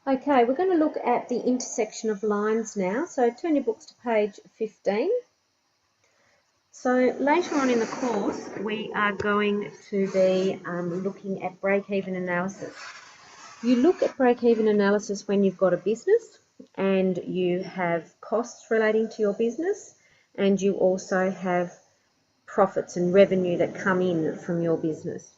Okay, we're going to look at the intersection of lines now. So turn your books to page 15. So later on in the course, we are going to be looking at break-even analysis. You look at break-even analysis when you've got a business and you have costs relating to your business, and you also have profits and revenue that come in from your business.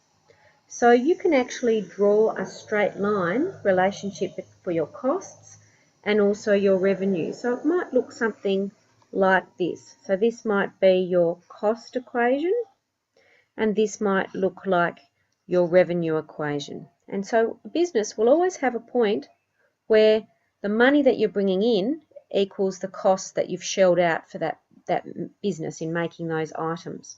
So you can actually draw a straight line relationship for your costs and also your revenue. So it might look something like this. So this might be your cost equation, and this might look like your revenue equation. And so a business will always have a point where the money that you're bringing in equals the cost that you've shelled out for that business in making those items.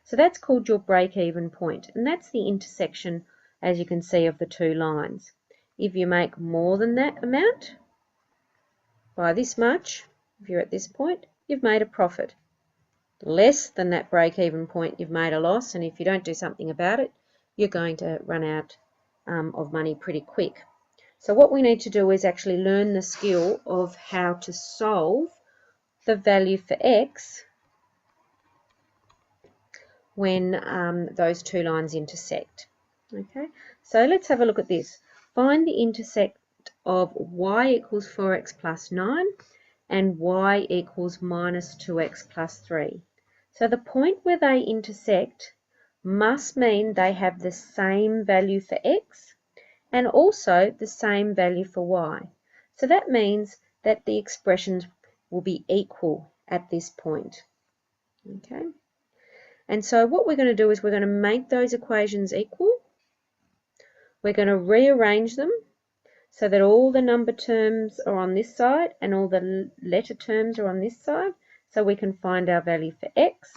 So that's called your break-even point, and that's the intersection, as you can see, of the two lines. If you make more than that amount by this much, if you're at this point, you've made a profit. Less than that break-even point, you've made a loss, and if you don't do something about it, you're going to run out of money pretty quick. So what we need to do is actually learn the skill of how to solve the value for x when those two lines intersect. Okay, so let's have a look at this. Find the intersect of y equals 4x plus 9 and y equals minus 2x plus 3. So the point where they intersect must mean they have the same value for x and also the same value for y. So that means that the expressions will be equal at this point. Okay, and so what we're going to do is we're going to make those equations equal. We're going to rearrange them so that all the number terms are on this side and all the letter terms are on this side, so we can find our value for x.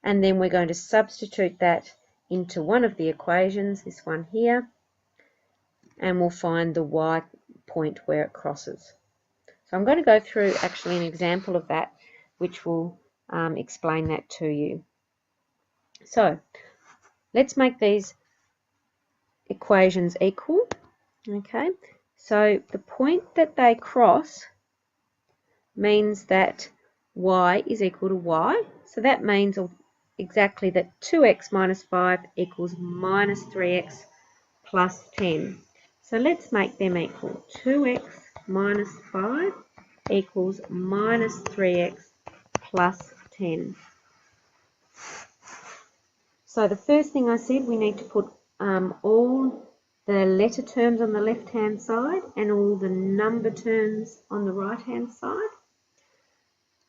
And then we're going to substitute that into one of the equations, this one here, and we'll find the y point where it crosses. So I'm going to go through actually an example of that, which will explain that to you. So let's make these equations equal. Okay, so the point that they cross means that y is equal to y. So that means exactly that 2x minus 5 equals minus 3x plus 10. So let's make them equal. 2x minus 5 equals minus 3x plus 10. So the first thing I said, we need to put all the letter terms on the left-hand side and all the number terms on the right-hand side.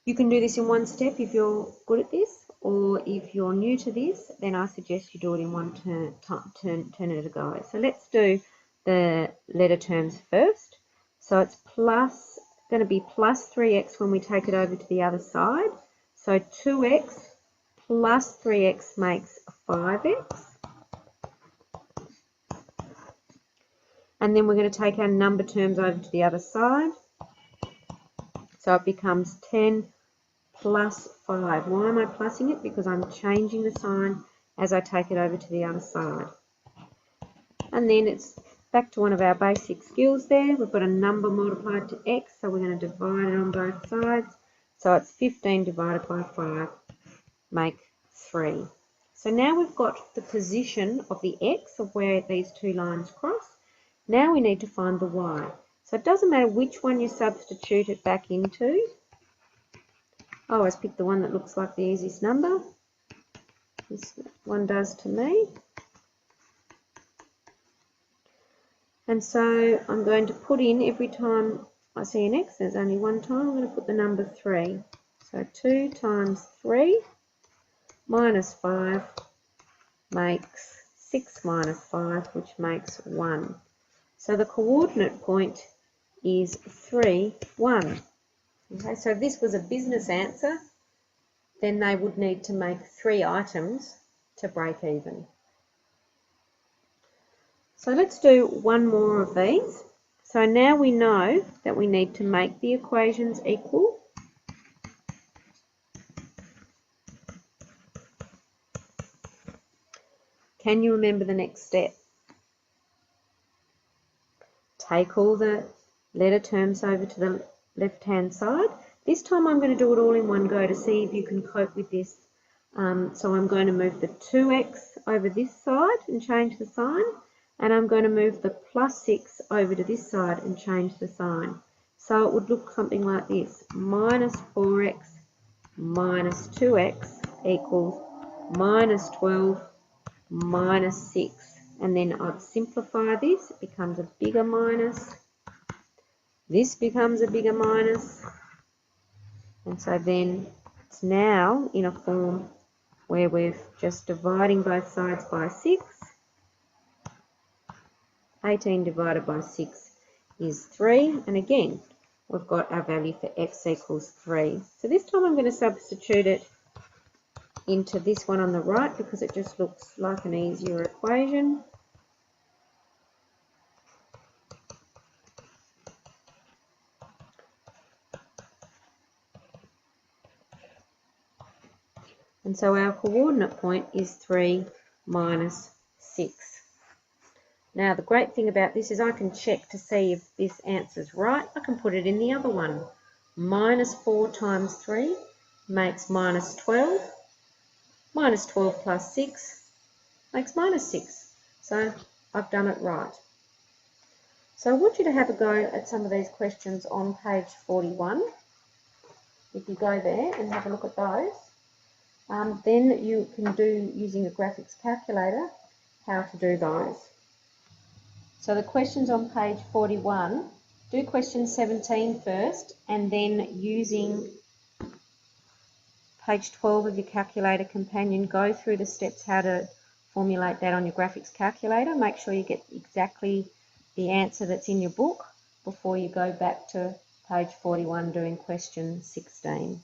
You can do this in one step if you're good at this, or if you're new to this, then I suggest you do it in one turn at a go. So let's do the letter terms first. So it's going to be plus 3x when we take it over to the other side. So 2x plus 3x makes 5x. And then we're going to take our number terms over to the other side. So it becomes 10 plus 5. Why am I plussing it? Because I'm changing the sign as I take it over to the other side. And then it's back to one of our basic skills there. We've got a number multiplied to x, so we're going to divide it on both sides. So it's 15 divided by 5, make 3. So now we've got the position of the x of where these two lines cross. Now we need to find the y. So it doesn't matter which one you substitute it back into. I always pick the one that looks like the easiest number. This one does to me. And so I'm going to put in, every time I see an x, there's only one time, I'm going to put the number 3. So 2 times 3 minus 5 makes 6 minus 5, which makes 1. So the coordinate point is 3, 1. Okay, so if this was a business answer, then they would need to make 3 items to break even. So let's do one more of these. So now we know that we need to make the equations equal. Can you remember the next step? take all the letter terms over to the left-hand side. This time I'm going to do it all in one go to see if you can cope with this. So I'm going to move the 2x over this side and change the sign, and I'm going to move the plus 6 over to this side and change the sign. So it would look something like this: minus 4x minus 2x equals minus 12 minus 6. And then I'd simplify this. It becomes a bigger minus. This becomes a bigger minus. And so then it's now in a form where we're just dividing both sides by 6. 18 divided by 6 is 3. And again, we've got our value for x equals 3. So this time I'm going to substitute it into this one on the right because it just looks like an easier equation. And so our coordinate point is 3 minus 6. Now the great thing about this is I can check to see if this answer's right. I can put it in the other one. Minus 4 times 3 makes minus 12. Minus 12 plus 6 makes minus 6. So I've done it right. So I want you to have a go at some of these questions on page 41. If you go there and have a look at those, then you can do, using a graphics calculator, how to do those. So the questions on page 41, do question 17 first, and then using page 12 of your calculator companion, go through the steps how to formulate that on your graphics calculator. Make sure you get exactly the answer that's in your book before you go back to page 41 doing question 16.